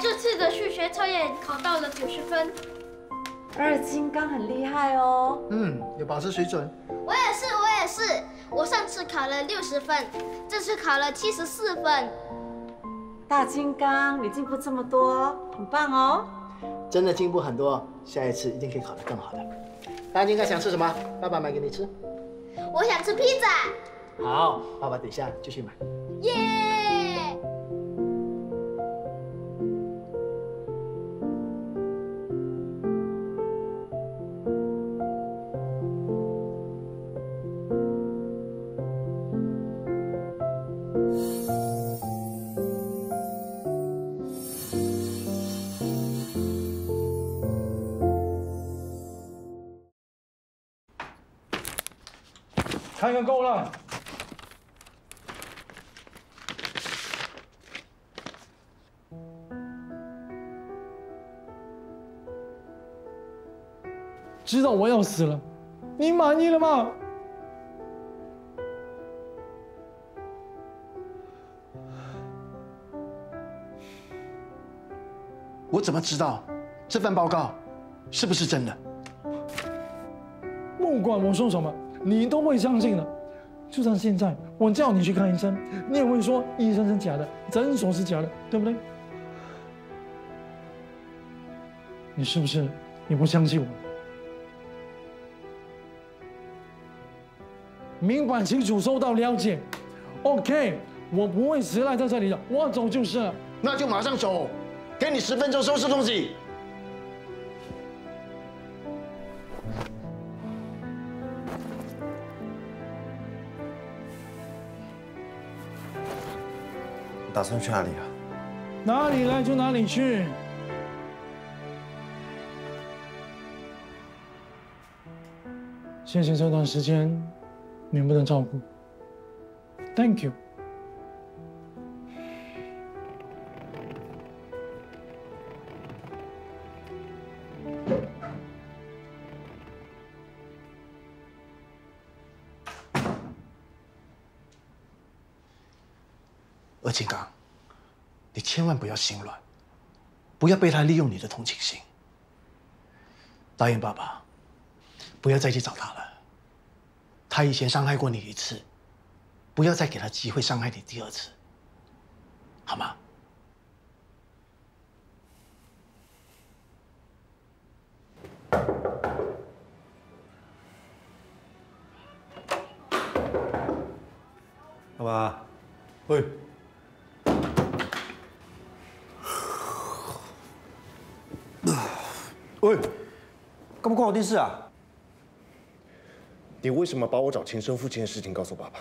这次的数学测验考到了90分。二金刚很厉害哦。有保持水准。我也是，我上次考了60分，这次考了74分。大金刚，你进步这么多，很棒哦。真的进步很多，下一次一定可以考得更好的。大金刚想吃什么？爸爸买给你吃。我想吃披萨。好，爸爸等一下就去买。耶！看个够了。知道我要死了，你满意了吗？我怎么知道这份报告是不是真的？不管我说什么，你都会相信的。就像现在，我叫你去看医生，你也会说医生是假的，诊所是假的，对不对？你是不是也不相信我？明白清楚，收到了解。OK， 我不会死赖在这里的，我走就是了。那就马上走，给你10分钟收拾东西。打算去哪里啊？哪里来就哪里去。谢谢这段时间你们的照顾 ，Thank you。二金刚，你千万不要心软，不要被他利用你的同情心。答应爸爸，不要再去找他了。他以前伤害过你1次，不要再给他机会伤害你第2次，好吗？爸爸，喂。喂，干嘛关我电视啊？你为什么把我找亲生父亲的事情告诉爸爸？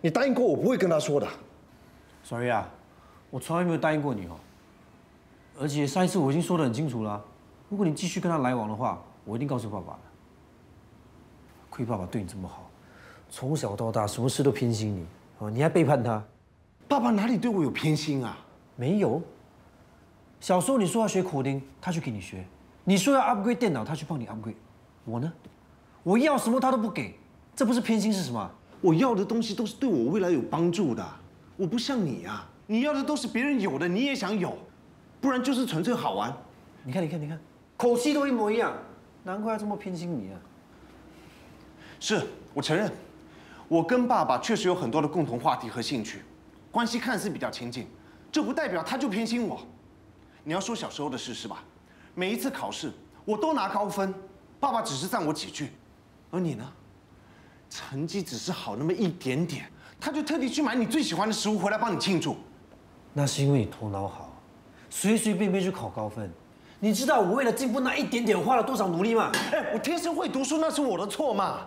你答应过我不会跟他说的。Sorry 啊，我从来没有答应过你哦。而且上一次我已经说得很清楚了，如果你继续跟他来往的话，我一定告诉爸爸的。亏爸爸对你这么好，从小到大什么事都偏心你哦，你还背叛他。爸爸哪里对我有偏心啊？没有。小时候你说要学口钉，他去给你学；你说要 upgrade 电脑，他去帮你 upgrade。我呢，我要什么他都不给，这不是偏心是什么？我要的东西都是对我未来有帮助的，我不像你啊，你要的都是别人有的，你也想有，不然就是纯粹好玩。你看，口气都一模一样，难怪他这么偏心你啊！是我承认，我跟爸爸确实有很多的共同话题和兴趣，关系看似比较亲近，这不代表他就偏心我。你要说小时候的事是吧？每一次考试我都拿高分，爸爸只是赞我几句，而你呢，成绩只是好那么一点点，他就特地去买你最喜欢的食物回来帮你庆祝。那是因为你头脑好，随随便便就考高分。你知道我为了进步那一点点花了多少努力吗？哎，我天生会读书那是我的错嘛？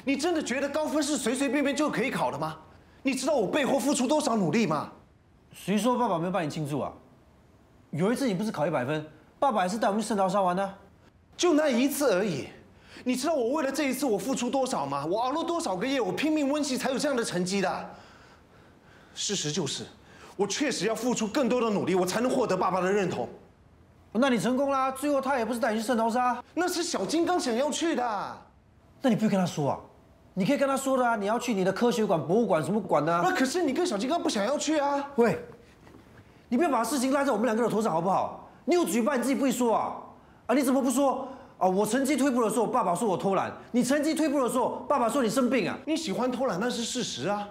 你真的觉得高分是随随便便就可以考的吗？你知道我背后付出多少努力吗？谁说爸爸没有帮你庆祝啊？有一次你不是考100分，爸爸还是带我们去圣淘沙玩的。就那一次而已。你知道我为了这一次我付出多少吗？我熬了多少个夜，我拼命温习才有这样的成绩的。事实就是，我确实要付出更多的努力，我才能获得爸爸的认同。那你成功啦，最后他也不是带你去圣淘沙，那是小金刚想要去的。那你不会跟他说啊？你可以跟他说的啊，你要去你的科学馆、博物馆什么馆的啊。可是你跟小金刚不想要去啊。喂，你不要把事情赖在我们2个人头上好不好？你有嘴巴你自己不会说啊？啊，你怎么不说？啊，我成绩退步的时候，爸爸说我偷懒；你成绩退步的时候，爸爸说你生病啊。你喜欢偷懒那是事实啊，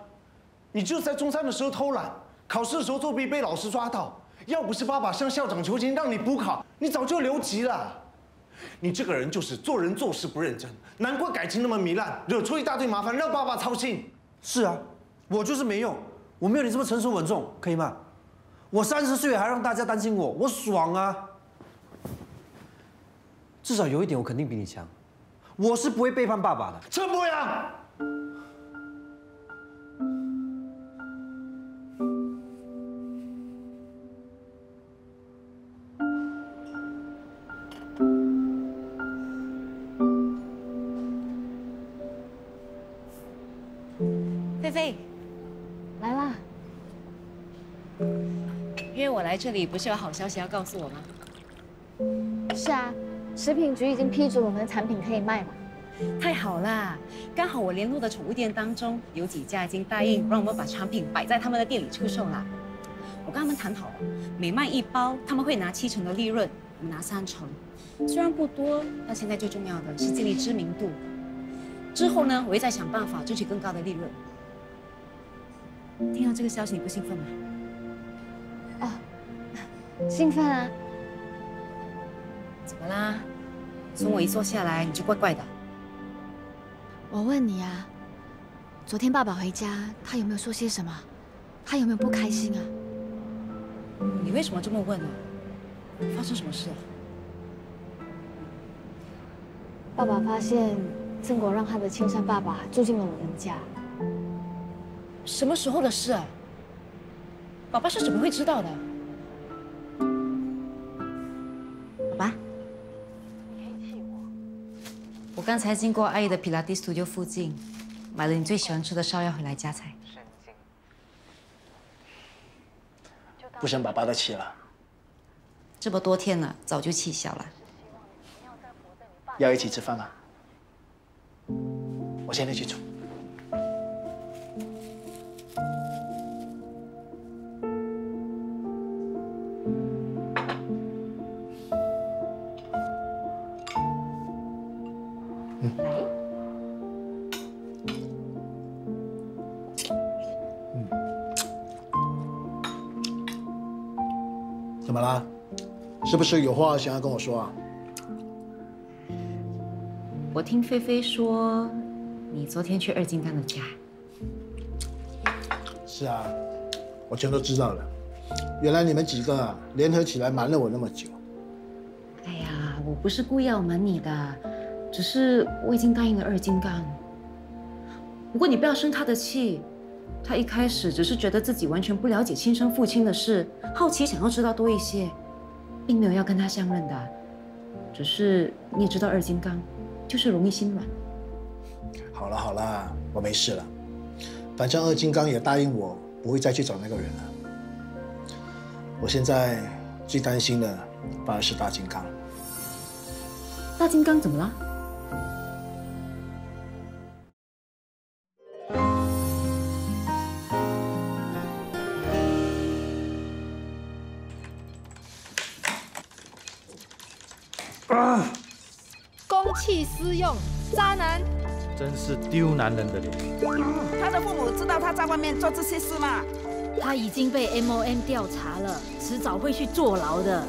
你就是在中3的时候偷懒，考试的时候作弊被老师抓到，要不是爸爸向校长求情让你补考，你早就留级了。你这个人就是做人做事不认真，难怪感情那么糜烂，惹出一大堆麻烦，让爸爸操心。是啊，我就是没用，我没有你这么成熟稳重，可以吗？我30岁还让大家担心我，我爽啊！至少有一点我肯定比你强，我是不会背叛爸爸的。陈博阳，菲菲，来啦。约我来这里不是有好消息要告诉我吗？是啊，食品局已经批准我们的产品可以卖了。太好啦！刚好我联络的宠物店当中有几家已经答应让我们把产品摆在他们的店里出售啦。我跟他们谈好了，每卖1包，他们会拿70%的利润，我们拿30%。虽然不多，但现在最重要的是建立知名度。之后呢，我会再想办法争取更高的利润。听到这个消息，你不兴奋吗？哦，兴奋啊！怎么啦？从我一坐下来，你就怪怪的。我问你啊，昨天爸爸回家，他有没有说些什么？他有没有不开心啊？你为什么这么问呢？发生什么事了？爸爸发现曾国让他的亲生爸爸住进了我们家。什么时候的事啊？爸爸是怎么会知道的？爸爸，我刚才经过阿姨的皮拉蒂 studio 附近，买了你最喜欢吃的烧鸭回来加菜。不生爸爸的气了。这么多天了，早就气消了。要一起吃饭吗？我现在去煮。怎么了？是不是有话想要跟我说啊？我听菲菲说，你昨天去2金刚的家。是啊，我全都知道了。原来你们几个啊联合起来瞒了我那么久。哎呀，我不是故意要瞒你的，只是我已经答应了2金刚。不过你不要生他的气，他一开始只是觉得自己完全不了解亲生父亲的事，好奇想要知道多一些，并没有要跟他相认的。只是你也知道2金刚就是容易心软。好了好了，我没事了。反正2金刚也答应我不会再去找那个人了。我现在最担心的反而是大金刚。大金刚怎么了？公器私用，渣男！真是丢男人的脸。他的父母知道他在外面做这些事吗？他已经被 MOM 调查了，迟早会去坐牢的。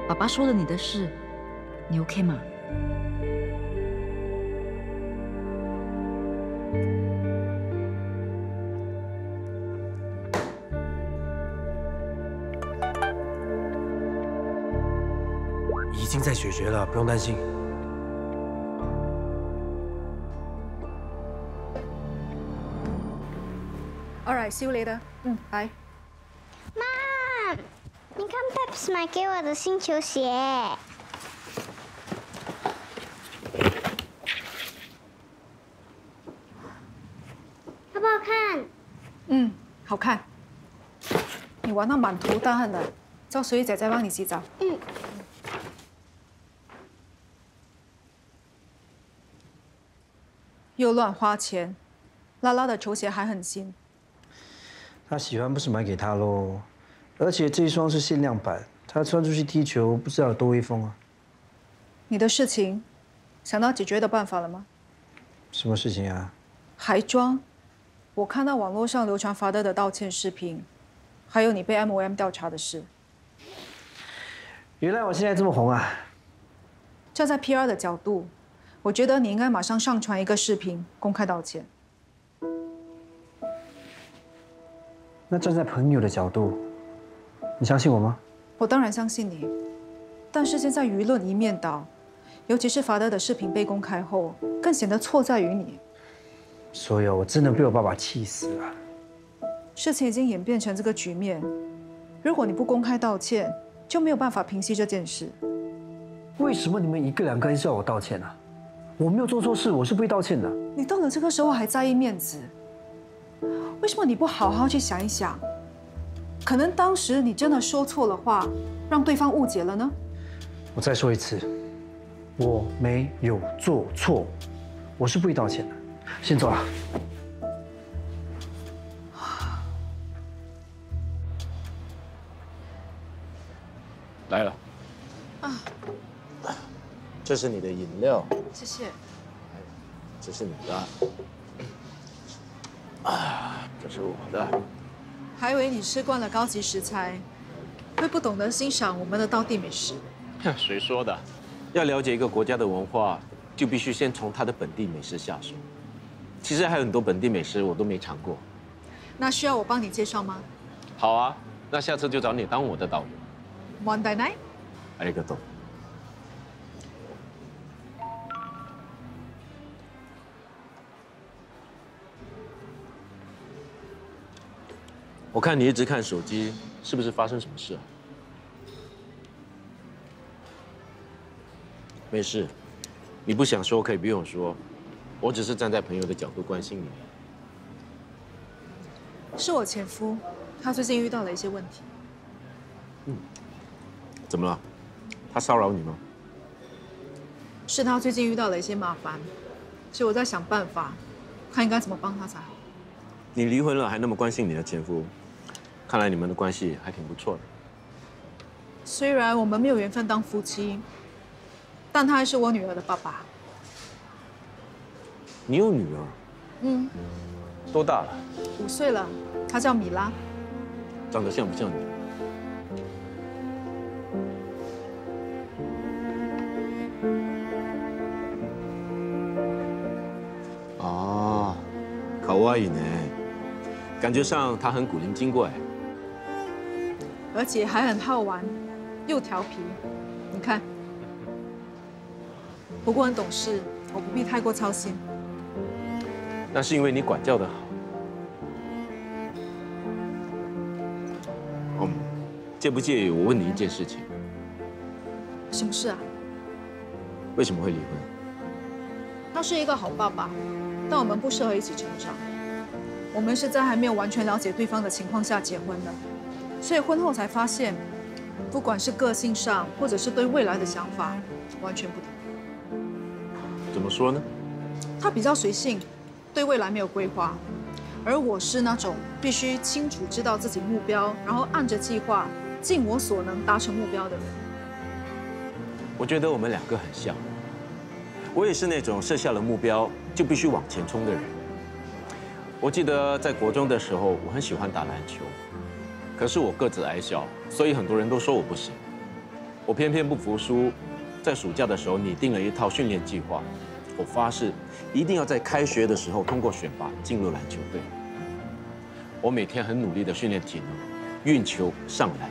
爸爸说了你的事，你 OK 吗？已经在解决了，不用担心。All right, see you later. 拜。妈，你看 Peps 买给我的新球鞋，好不好看？好看。你玩到满头大汗的，叫水姐姐帮你洗澡。又乱花钱，拉拉的球鞋还很新。他喜欢不是买给他喽，而且这一双是限量版，他穿出去踢球不知道有多威风啊！你的事情想到解决的办法了吗？什么事情啊？还装？我看到网络上流传法德的道歉视频，还有你被 MOM 调查的事。原来我现在这么红啊！站在 PR 的角度，我觉得你应该马上上传一个视频公开道歉。那站在朋友的角度，你相信我吗？我当然相信你，但是现在舆论一面倒，尤其是法德的视频被公开后，更显得错在于你。所以我真的被我爸爸气死了。事情已经演变成这个局面，如果你不公开道歉，就没有办法平息这件事。为什么你们一个两个一直要我道歉啊？我没有做错事，我是不会道歉的。你到了这个时候还在意面子，为什么你不好好去想一想？可能当时你真的说错了话，让对方误解了呢？我再说一次，我没有做错，我是不会道歉的。先走了。来了。啊，这是你的饮料，谢谢。这是你的。这是我的。还以为你吃惯了高级食材，会不懂得欣赏我们的道地美食。谁说的？要了解一个国家的文化，就必须先从它的本地美食下手。其实还有很多本地美食我都没尝过。那需要我帮你介绍吗？好啊，那下次就找你当我的导游。問題ない。ありがとう。我看你一直看手机，是不是发生什么事啊？没事，你不想说可以不用说，我只是站在朋友的角度关心你。是我前夫，他最近遇到了一些问题。怎么了？他骚扰你吗？是他最近遇到了一些麻烦，所以我在想办法，看应该怎么帮他才好。你离婚了还那么关心你的前夫，看来你们的关系还挺不错的。虽然我们没有缘分当夫妻，但他还是我女儿的爸爸。你有女儿？多大了5岁了，她叫米拉。长得像不像你？哦，可愛い呢，感觉上她很古灵精怪。而且还很好玩，又调皮。你看，不过很懂事，我不必太过操心。那是因为你管教得好。介不介意我问你一件事情？什么事啊？为什么会离婚？他是一个好爸爸，但我们不适合一起成长。我们是在还没有完全了解对方的情况下结婚的，所以婚后才发现，不管是个性上，或者是对未来的想法，完全不同。怎么说呢？他比较随性，对未来没有规划，而我是那种必须清楚知道自己目标，然后按着计划，尽我所能达成目标的人。我觉得我们两个很像。我也是那种设下了目标就必须往前冲的人。我记得在国中的时候，我很喜欢打篮球，可是我个子矮小，所以很多人都说我不行。我偏偏不服输，在暑假的时候拟定了一套训练计划，我发誓一定要在开学的时候通过选拔进入篮球队。我每天很努力的训练体能，运球、上篮。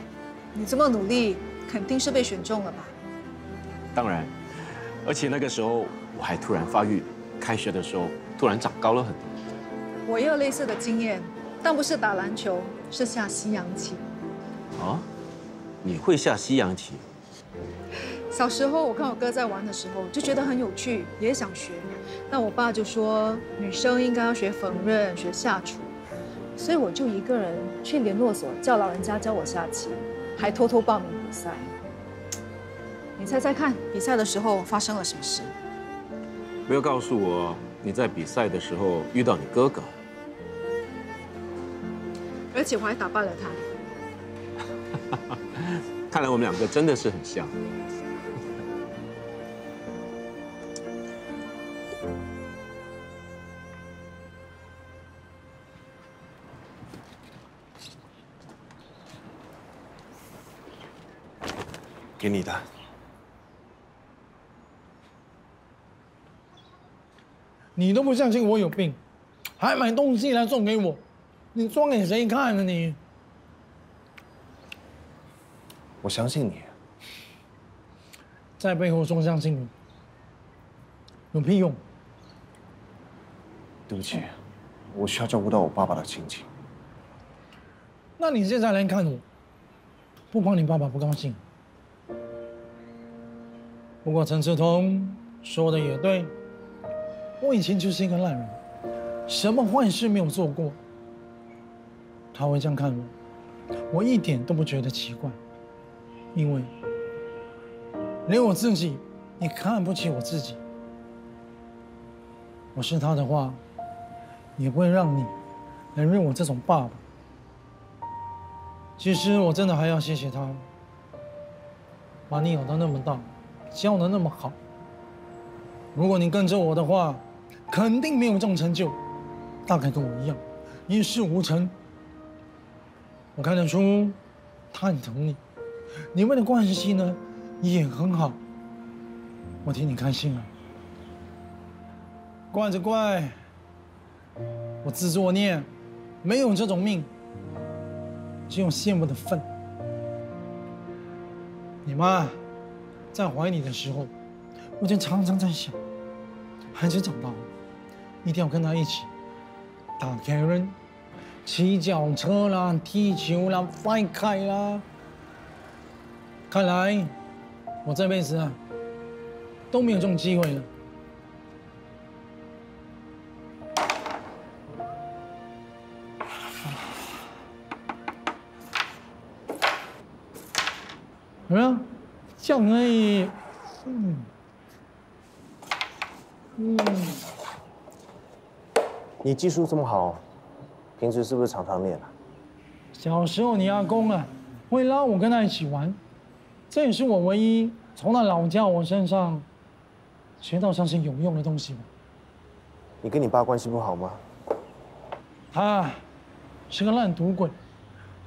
你这么努力，肯定是被选中了吧？当然，而且那个时候我还突然发育，开学的时候突然长高了很多。我也有类似的经验，但不是打篮球，是下西洋棋。啊？你会下西洋棋？小时候我看我哥在玩的时候，就觉得很有趣，也想学。但我爸就说女生应该要学缝纫、学下厨，所以我就一个人去联络所叫老人家教我下棋，还偷偷报名比赛。你猜猜看，比赛的时候发生了什么事？不要告诉我你在比赛的时候遇到你哥哥，而且我还打败了他。看来我们两个真的是很像。给你的。你都不相信我有病，还买东西来送给我，你装给谁看呢你？我相信你。在背后说相信你，有屁用？对不起，我需要照顾到我爸爸的心情。那你现在来看我，不帮你爸爸不高兴。不过陈志通说的也对，我以前就是一个烂人，什么坏事没有做过。他会这样看我，我一点都不觉得奇怪，因为连我自己也看不起我自己。我是他的话，也不会让你来认我这种爸爸。其实我真的还要谢谢他，把你养到那么大，教得那么好。如果你跟着我的话，肯定没有这种成就，大概跟我一样，一事无成。我看得出他很疼你，你们的关系呢也很好，我替你开心啊。怪着怪，我自作孽，没有这种命，只有羡慕的份。你妈在怀你的时候，我就常常在想，孩子长大了，一定要跟他一起打 Karen、骑脚车啦、踢球啦、翻开啦。看来我这辈子啊都没有这种机会了。怎么样？这样而已。你技术这么好，平时是不是常常练啊？小时候你阿公啊会拉我跟他一起玩，这也是我唯一从他老家我身上学到算是有用的东西吧。你跟你爸关系不好吗？他是个烂赌鬼，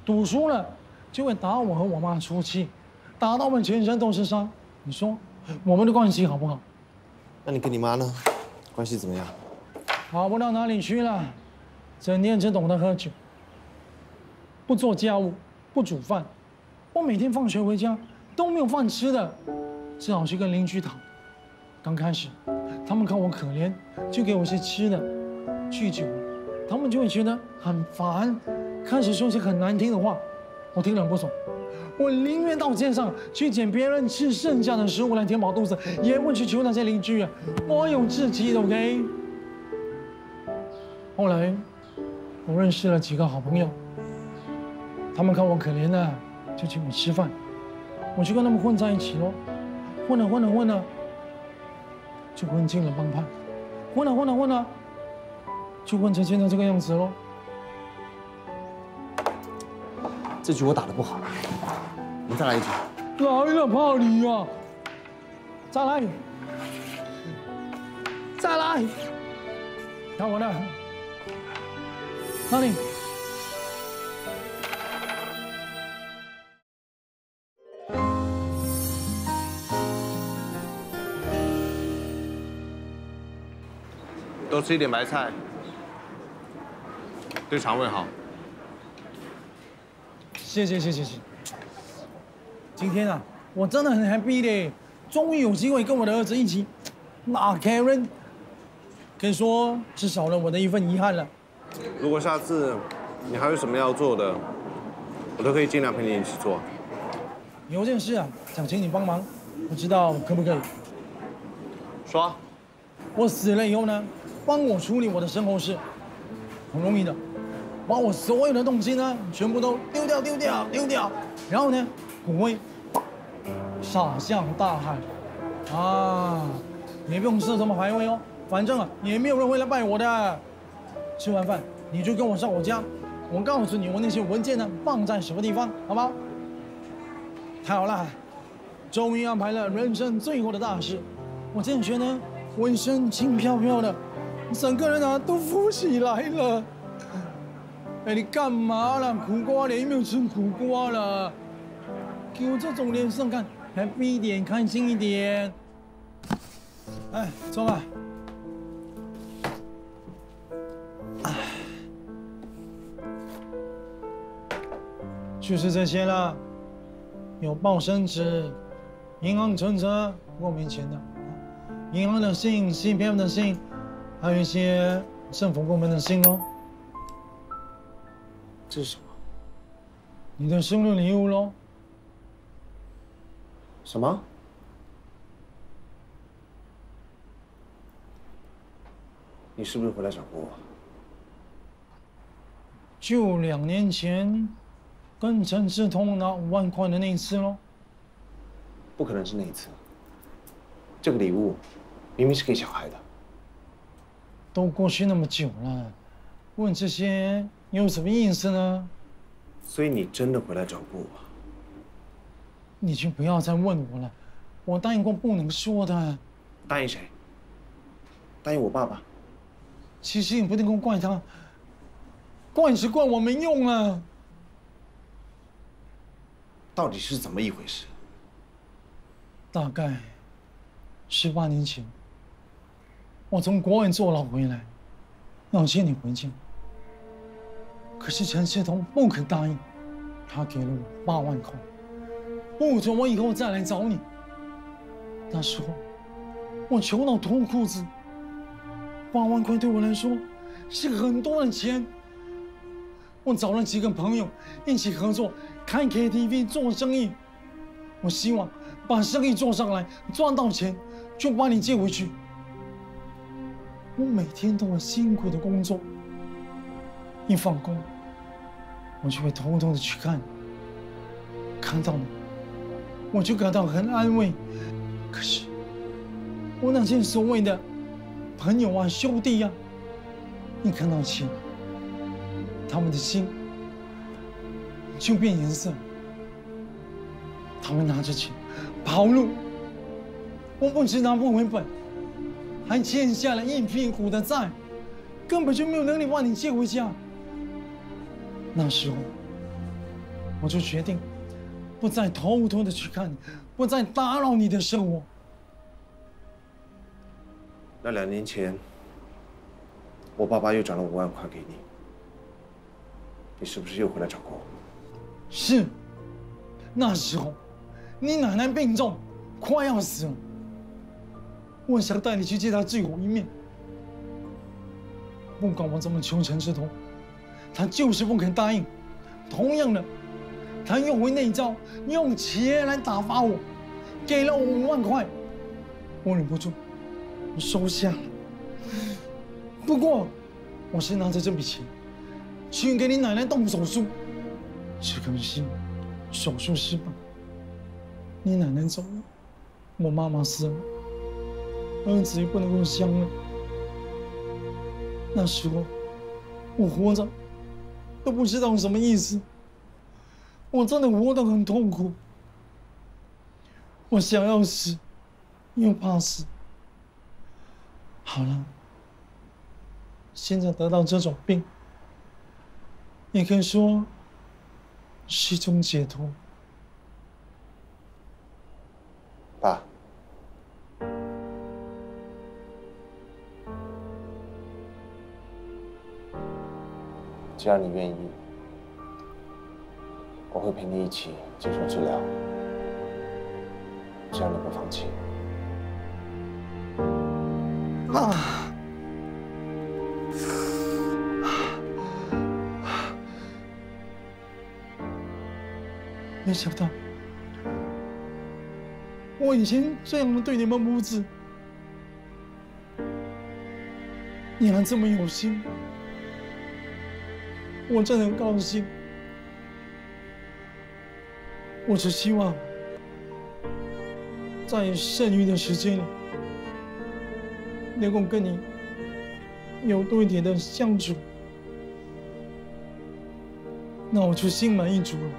赌输了就会打我和我妈出气，打到我们全身都是伤。你说我们的关系好不好？那你跟你妈呢？关系怎么样？好不到哪里去了，整天只懂得喝酒，不做家务，不煮饭。我每天放学回家都没有饭吃的，只好去跟邻居讨。刚开始，他们看我可怜，就给我些吃的。去久了，他们就会觉得很烦，开始说些很难听的话，我听了很不爽。我宁愿到街上去捡别人吃剩下的食物来填饱肚子，也不去求那些邻居啊！我有志气的 ，OK。后来，我认识了几个好朋友，他们看我可怜呢，就请我吃饭，我就跟他们混在一起喽。混了，就混进了帮派，混了，就混成现在这个样子喽。这局我打得不好，你再来一局。来了，怕你呀！再来，看我的，哪里？多吃一点白菜，对肠胃好。谢谢。今天啊，我真的很 happy 的，终于有机会跟我的儿子一起打 Karen， 可以说是少了我的一份遗憾了。如果下次你还有什么要做的，我都可以尽量陪你一起做。有件事啊，想请你帮忙，不知道可不可以？说啊。我死了以后呢，帮我处理我的身后事，很容易的，把我所有的东西呢，全部都丢掉，然后呢，骨灰撒向大海，啊，也不用设什么牌位哦，反正啊，也没有人会来拜我的。吃完饭你就跟我上我家，我告诉你我那些文件呢放在什么地方，好不好？太好了，终于安排了人生最后的大事，我真的觉得浑身轻飘飘的，整个人啊都浮起来了。哎，你干嘛啦？苦瓜脸又没有吃苦瓜了，给我这种脸上看 happy 一点，开心一点。哎，走吧。就是这些了，有报生纸、银行存折，不过没钱的。银行的信、CPF 的信，还有一些政府部门的信哦。这是什么？你的生日礼物喽。什么？你是不是回来找过我？就2年前，跟陈志通拿5万块的那一次喽。不可能是那一次。这个礼物明明是给小孩的。都过去那么久了，问这些有什么意思呢？所以你真的回来找过我？你就不要再问我了，我答应过不能说的。答应谁？答应我爸爸？其实你不能够怪他，怪是怪我没用啊。到底是怎么一回事？大概18年前，我从国外坐牢回来，要接你回家。可是陈世通不肯答应，他给了我8万块，不准我以后再来找你。那时候我穷到脱裤子，8万块对我来说是很多的钱。我找了几个朋友一起合作，开 KTV 做生意。我希望把生意做上来，赚到钱就把你接回去。我每天都很辛苦的工作，一放工我就会偷偷的去看，看到你我就感到很安慰。可是我那些所谓的朋友啊、兄弟啊，一看到钱，他们的心就变颜色，他们拿着钱跑路。我不止拿不回本，还欠下了一屁股的债，根本就没有能力把你接回家。那时候我就决定不再偷偷的去看你，不再打扰你的生活。那2年前，我爸爸又转了5万块给你，你是不是又回来找过我？是，那时候你奶奶病重，快要死了，我想带你去见她最后一面。不管我怎么求陈世通，他就是不肯答应。同样的，他又会那一招，用钱来打发我，给了我5万块，我忍不住，我收下了。不过，我是拿着这笔钱去给你奶奶动手术，只可惜手术失败，你奶奶走了，我妈妈死了，儿子也不能够相认。那时候我活着都不知道什么意思，我真的活得很痛苦。我想要死，又怕死。好了，现在得到这种病，也可以说是一种解脱。爸，只要你愿意，我会陪你一起接受治疗，只要你不放弃。没想到，我以前这样的对你们母子，你还这么有心，我真的很高兴。我只希望，在剩余的时间里，能够跟你有多一点的相处，那我就心满意足了。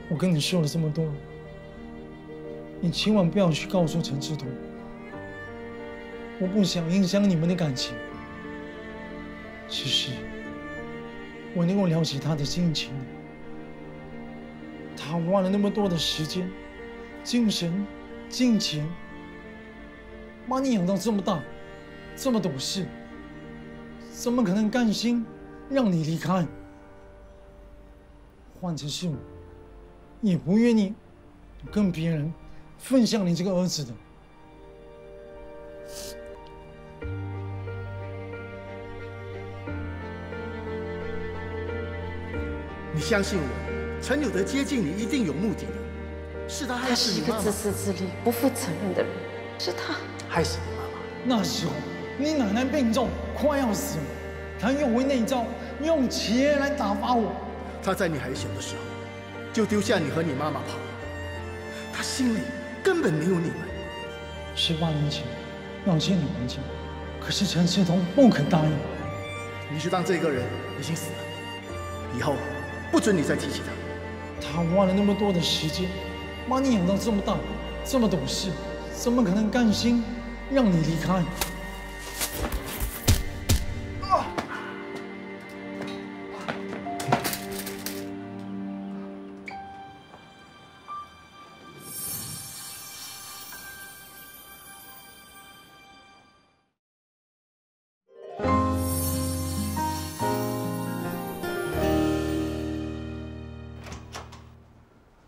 我跟你说了这么多，你千万不要去告诉陈志东，我不想影响你们的感情。其实，我能够了解他的心情，他花了那么多的时间、精神、金钱，把你养到这么大，这么懂事，怎么可能甘心让你离开？换成是我，也不愿意跟别人分享你这个儿子的。你相信我，陈有德接近你一定有目的的，是他害死你妈妈。他是一个自私自利、不负责任的人，是他害死你妈妈。那时候你奶奶病重，快要死了，他用为那一招，用钱来打发我。他在你还小的时候，就丢下你和你妈妈跑了，他心里根本没有你们。18年前要接你回家，可是陈世通不肯答应。你就当这个人已经死了，以后不准你再提起他。他花了那么多的时间，把你养到这么大，这么懂事，怎么可能甘心让你离开？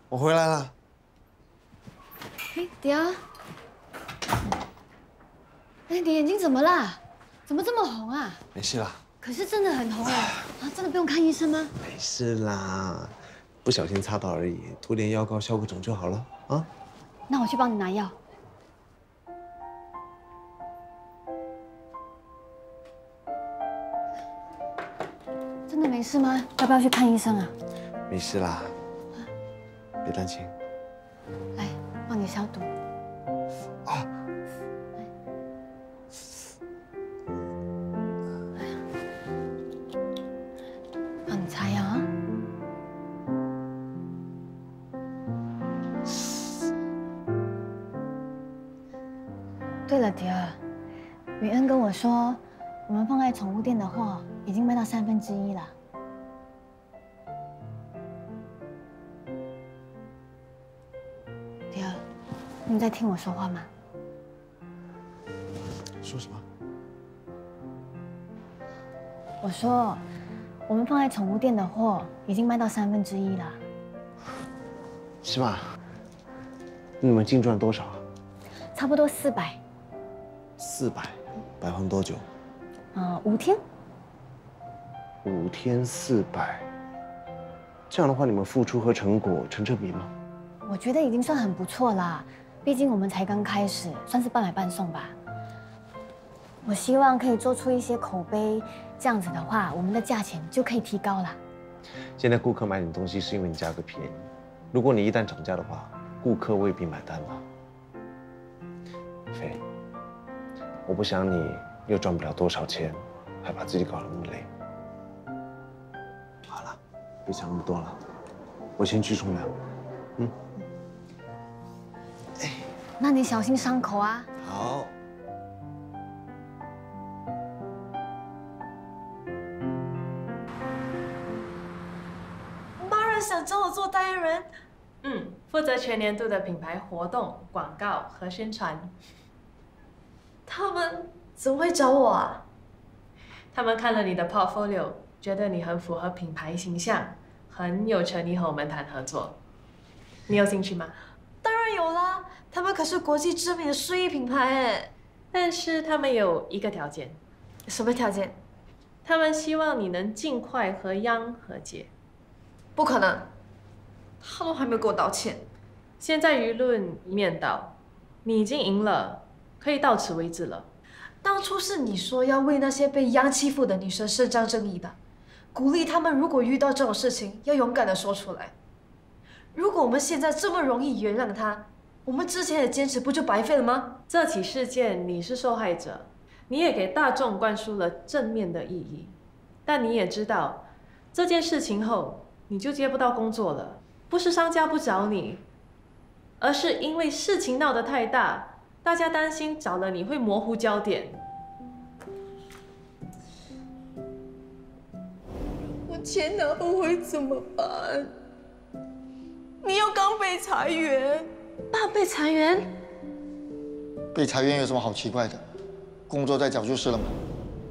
我回来了。哎，迪儿，哎，你眼睛怎么啦？怎么这么红啊？没事啦。可是真的很红哎，啊，真的不用看医生吗？没事啦，不小心擦到而已，涂点药膏消个肿就好了啊。那我去帮你拿药。真的没事吗？要不要去看医生啊？没事啦，别担心。来，帮你消毒。啊。帮你擦药啊。对了，迪儿，雨恩跟我说，我们放在宠物店的货已经卖到1/3了。迪儿，你在听我说话吗？说什么？我说，我们放在宠物店的货已经卖到1/3了。是吗？你们净赚多少啊差不多400。400，摆放多久？5天。5天400，这样的话，你们付出和成果成正比吗？我觉得已经算很不错啦，毕竟我们才刚开始，算是半买半送吧。我希望可以做出一些口碑，这样子的话，我们的价钱就可以提高啦。现在顾客买你东西是因为你价格便宜，如果你一旦涨价的话，顾客未必买单嘛。飞，我不想你又赚不了多少钱，还把自己搞得那么累。好了，别想那么多了，我先去冲凉。嗯。那你小心伤口啊。好。妈人想找我做代言人，负责全年度的品牌活动、广告和宣传。他们怎么会找我啊？他们看了你的 portfolio， 觉得你很符合品牌形象，很有诚意和我们谈合作。你有兴趣吗？当然有啦，他们可是国际知名的睡衣品牌哎。但是他们有一个条件。什么条件？他们希望你能尽快和央和解。不可能，他都还没有给我道歉。现在舆论一面倒，你已经赢了，可以到此为止了。当初是你说要为那些被央欺负的女生伸张正义的，鼓励他们如果遇到这种事情要勇敢的说出来。如果我们现在这么容易原谅他，我们之前的坚持不就白费了吗？这起事件你是受害者，你也给大众灌输了正面的意义，但你也知道这件事情后你就接不到工作了，不是商家不找你，而是因为事情闹得太大，大家担心找了你会模糊焦点。我钱拿不回怎么办？你又刚被裁员，爸被裁员，被裁员有什么好奇怪的？工作再找就是了嘛。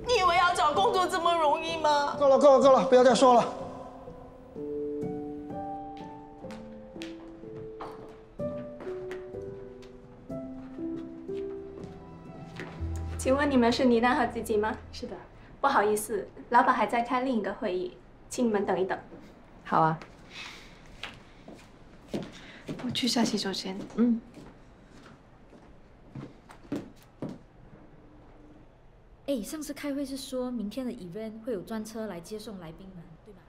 你以为要找工作这么容易吗？够了，够了，够了，不要再说了。请问你们是倪娜和自己吗？是的。不好意思，老板还在开另一个会议，请你们等一等。好啊。我去下洗手间。哎，上次开会是说明天的 event 会有专车来接送来宾们，对吗？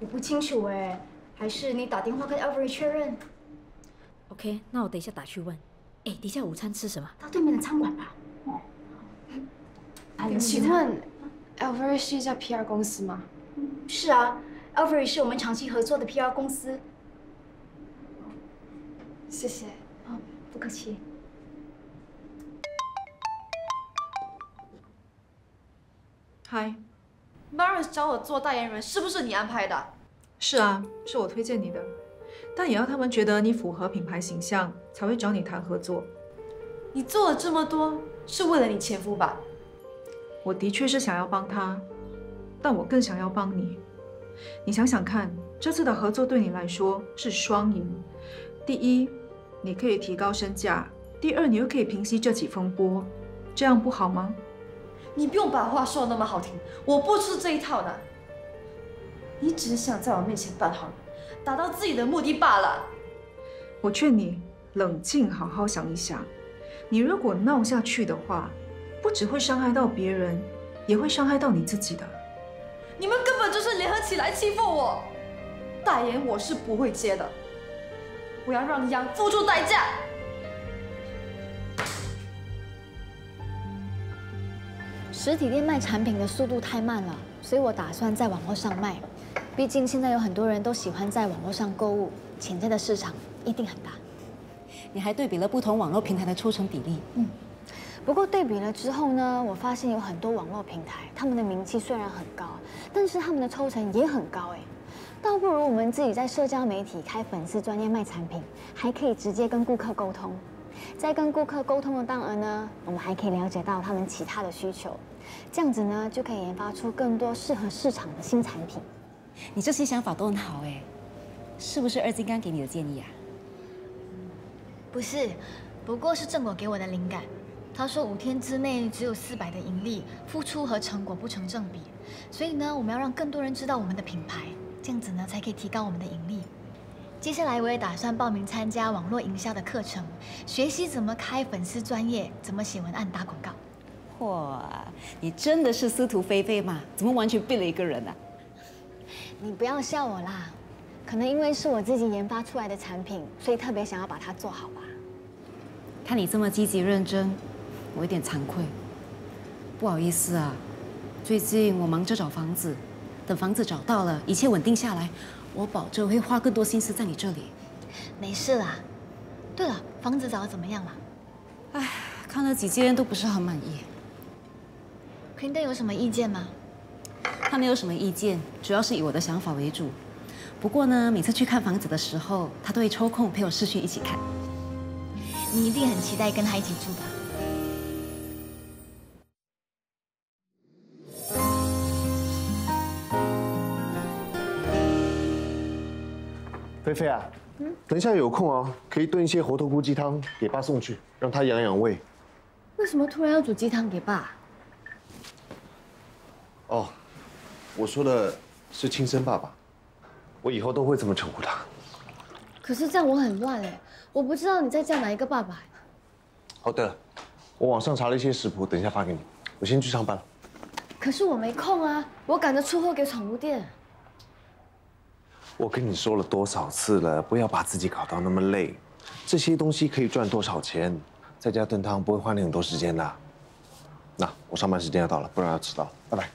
我不清楚哎，还是你打电话跟 Avery 确认。OK， 那我等一下打去问。哎，等一下午餐吃什么？到对面的餐馆吧。请问 Avery 是一家 PR 公司吗？是啊 ，Avery 是我们长期合作的 PR 公司。谢谢。哦，不客气。嗨 ，Maris 找我做代言人，是不是你安排的？是啊，是我推荐你的，但也要他们觉得你符合品牌形象，才会找你谈合作。你做了这么多，是为了你前夫吧？我的确是想要帮他，但我更想要帮你。你想想看，这次的合作对你来说是双赢。第一，你可以提高身价；第二，你又可以平息这起风波，这样不好吗？你不用把话说得那么好听，我不吃这一套的。你只是想在我面前扮好人，达到自己的目的罢了。我劝你冷静，好好想一想。你如果闹下去的话，不只会伤害到别人，也会伤害到你自己的。你们根本就是联合起来欺负我。代言我是不会接的，我要让杨付出代价。实体店卖产品的速度太慢了，所以我打算在网络上卖。毕竟现在有很多人都喜欢在网络上购物，潜在的市场一定很大。你还对比了不同网络平台的抽成比例。不过对比了之后呢，我发现有很多网络平台，他们的名气虽然很高，但是他们的抽成也很高哎。倒不如我们自己在社交媒体开粉丝专页卖产品，还可以直接跟顾客沟通。在跟顾客沟通的当儿呢，我们还可以了解到他们其他的需求，这样子呢就可以研发出更多适合市场的新产品。你这些想法都很好哎，是不是二金刚给你的建议啊？不是，不过是正果给我的灵感。他说5天之内只有400的盈利，付出和成果不成正比，所以呢，我们要让更多人知道我们的品牌，这样子呢才可以提高我们的盈利。接下来我也打算报名参加网络营销的课程，学习怎么开粉丝专页，怎么写文案打广告。哇，你真的是司徒菲菲嘛？怎么完全变了一个人啊？你不要笑我啦，可能因为是我自己研发出来的产品，所以特别想要把它做好吧。看你这么积极认真，我有点惭愧。不好意思啊，最近我忙着找房子，等房子找到了，一切稳定下来，我保证会花更多心思在你这里。没事啦。对了，房子找得怎么样了？唉，看了几间都不是很满意。Clinton 有什么意见吗？他没有什么意见，主要是以我的想法为主。不过呢，每次去看房子的时候，他都会抽空陪我视讯一起看。你一定很期待跟他一起住吧？菲菲啊，等一下有空哦，可以炖一些猴头菇鸡汤给爸送去，让他养养胃。为什么突然要煮鸡汤给爸？哦，我说的是亲生爸爸，我以后都会这么称呼他。可是这样我很乱哎，我不知道你在叫哪一个爸爸。哦，对了，我网上查了一些食谱，等一下发给你。我先去上班了。可是我没空啊，我赶着出货给宠物店。我跟你说了多少次了，不要把自己搞到那么累。这些东西可以赚多少钱？在家炖汤不会花你很多时间的。那我上班时间要到了，不然要迟到了。拜拜。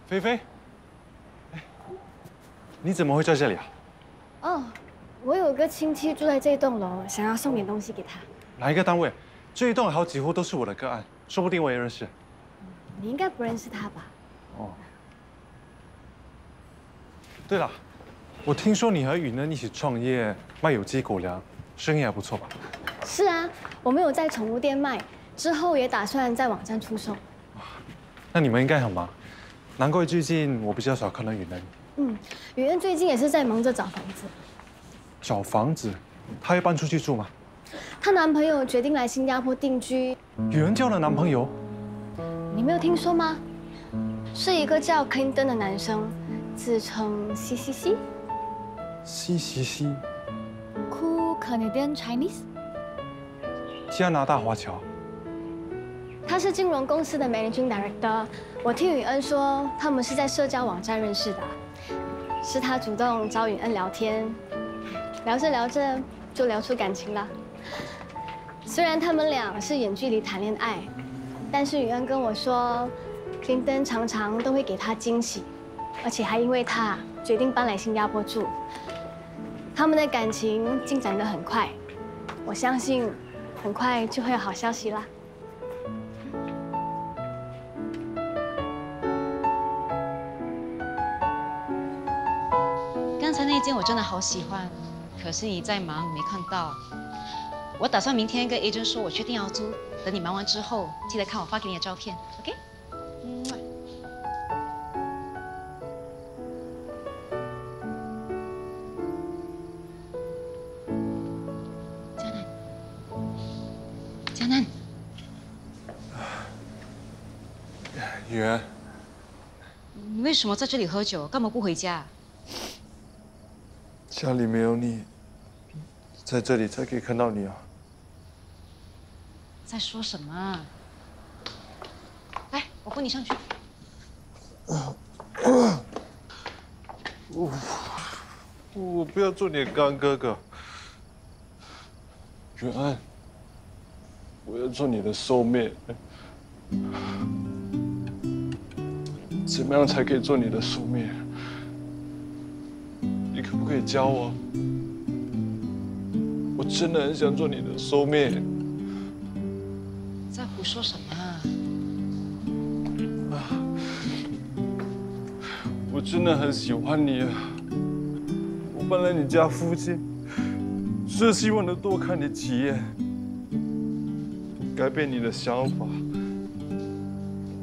菲菲，你怎么会在这里啊？哦，我有个亲戚住在这栋楼，想要送点东西给他。哪一个单位？这一栋好几乎都是我的个案，说不定我也认识。你应该不认识他吧？哦。对了，我听说你和雨恩一起创业卖有机狗粮，生意还不错吧？是啊，我们有在宠物店卖，之后也打算在网站出售。那你们应该很忙。难怪最近我比较少看到雨恩。雨恩最近也是在忙着找房子。找房子？她要搬出去住吗？她男朋友决定来新加坡定居。雨恩交了男朋友？你没有听说吗？是一个叫 Clinton 的男生，自称 CCC。CCC。Cool Canadian Chinese。加拿大华侨。他是金融公司的 Managing Director。我听雨恩说，他们是在社交网站认识的，是他主动找雨恩聊天，聊着聊着就聊出感情了。虽然他们俩是远距离谈恋爱，但是雨恩跟我说，林登常常都会给他惊喜，而且还因为他决定搬来新加坡住。他们的感情进展得很快，我相信很快就会有好消息啦。刚才那间我真的好喜欢，可是你在忙没看到。我打算明天跟 agent 说，我确定要租。等你忙完之后，记得看我发给你的照片 ，OK？江南，雨恩，你为什么在这里喝酒？干嘛不回家？家里没有你，在这里才可以看到你啊。在说什么？来，我扶你上去。我不要做你的干哥哥，雨安，我要做你的soul mate。怎么样才可以做你的soul mate？你可不可以教我？我真的很想做你的soul mate。在胡说什么？我真的很喜欢你啊！我搬来你家附近，是希望能多看你几眼，改变你的想法，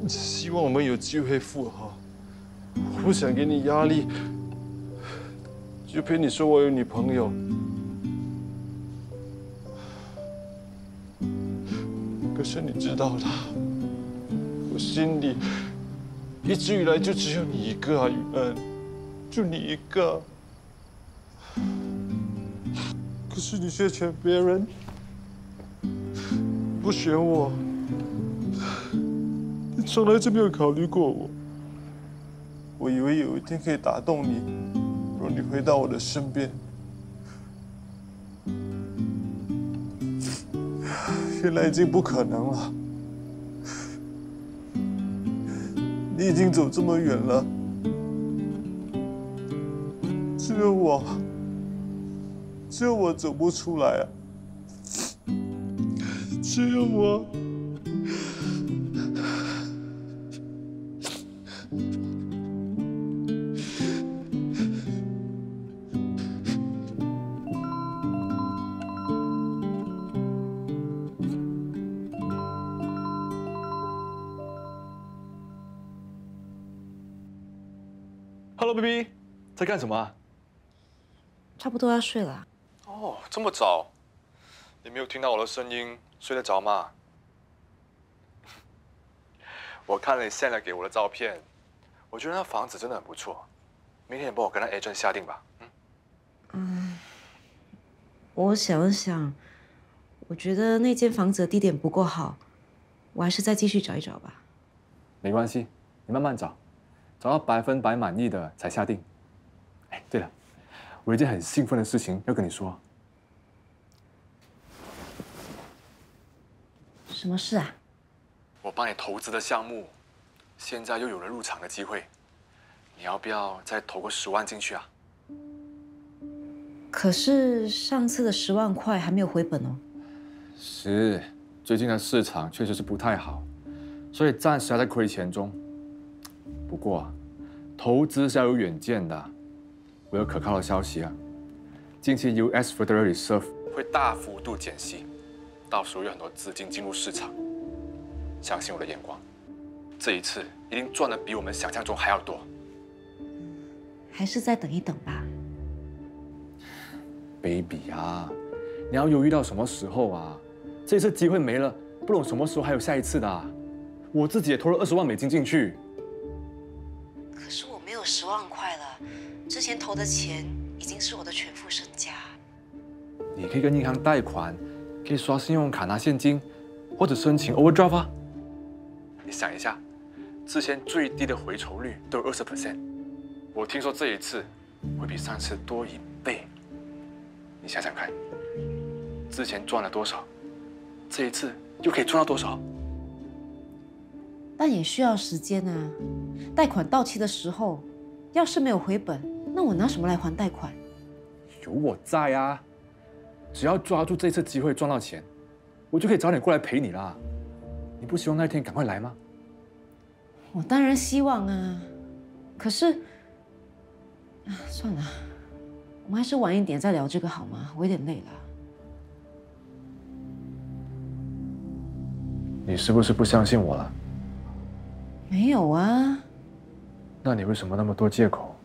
希望我们有机会复合。我不想给你压力，就骗你说我有女朋友。可是你知道的，我心里一直以来就只有你一个啊，雨恩，就你一个。可是你却选别人，不选我，你从来就没有考虑过我。我以为有一天可以打动你，让你回到我的身边。原来已经不可能了。你已经走这么远了，只有我走不出来啊！只有我。Hello baby， 在干什么啊？差不多要睡了。哦，这么早？你没有听到我的声音，睡得着吗？我看了你现在给我的照片，我觉得那房子真的很不错。明天你帮我跟那 agent 下定吧。我想了想，我觉得那间房子的地点不够好，我还是再继续找一找吧。没关系，你慢慢找，找到100%满意的才下定。哎，对了，我有一件很兴奋的事情要跟你说。什么事啊？我帮你投资的项目，现在又有了入场的机会，你要不要再投个10万进去啊？可是上次的10万块还没有回本哦。是，最近的市场确实是不太好，所以暂时还在亏钱中。不过，投资是要有远见的。我有可靠的消息啊，近期 US Federal Reserve 会大幅度减息，到时候有很多资金进入市场。相信我的眼光，这一次一定赚的比我们想象中还要多。还是再等一等吧。baby 啊，你要犹豫到什么时候啊？这次机会没了，不懂什么时候还有下一次的啊。我自己也投了20万美金进去。可是我没有10万块了，之前投的钱已经是我的全副身家。你可以跟银行贷款，可以刷信用卡拿现金，或者申请 overdraft 啊。你想一下，之前最低的回酬率都有20%，我听说这一次会比上次多1倍。你想想看，之前赚了多少，这一次又可以赚到多少？但也需要时间啊。贷款到期的时候，要是没有回本，那我拿什么来还贷款？有我在啊，只要抓住这次机会赚到钱，我就可以早点过来陪你啦。你不希望那一天赶快来吗？我当然希望啊，可是，算了，我们还是晚一点再聊这个好吗？我有点累了。你是不是不相信我了？没有啊。那你为什么那么多借口？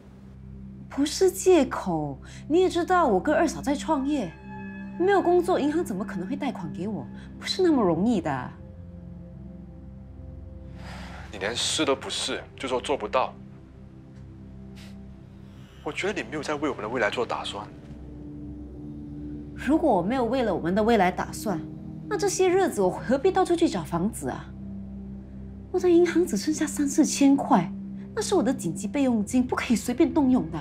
不是借口，你也知道我跟二嫂在创业，没有工作，银行怎么可能会贷款给我？不是那么容易的。你连试都不试，就说做不到。我觉得你没有在为我们的未来做打算。如果我没有为了我们的未来打算，那这些日子我何必到处去找房子啊？我的银行只剩下3-4千块，那是我的紧急备用金，不可以随便动用的。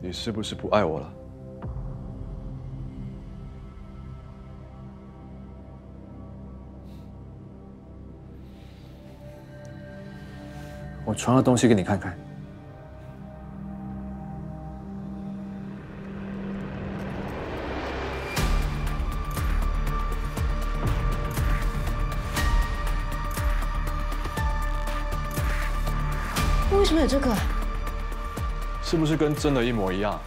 你是不是不爱我了？我传了东西给你看看。为什么有这个？是不是跟真的一模一样？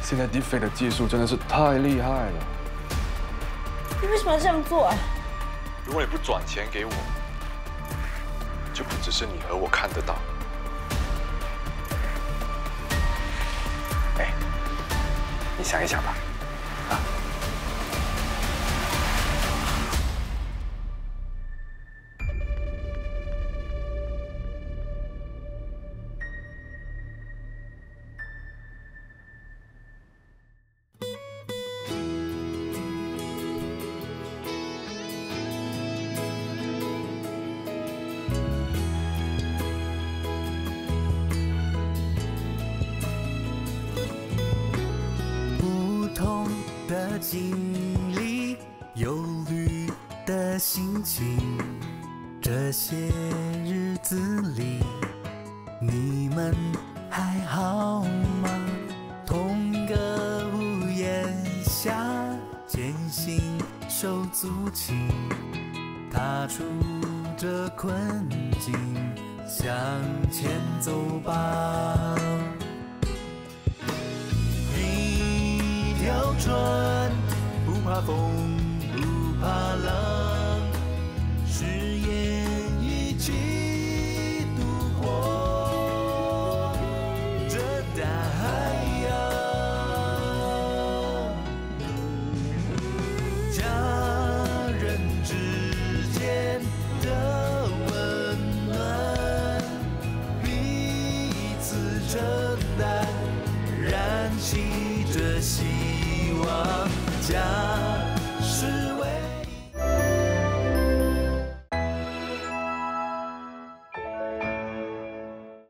现在 deepfake 的技术真的是太厉害了。你为什么要这样做啊？如果你不转钱给我，就不只是你和我看得到。哎，你想一想吧，啊。经历忧虑的心情，这些日子里你们还好吗？同一个屋檐下渐行手足情，踏出这困境，向前走吧。一条船不怕风，不怕浪，誓言一起度过这大海洋。承担，燃起着希望。家。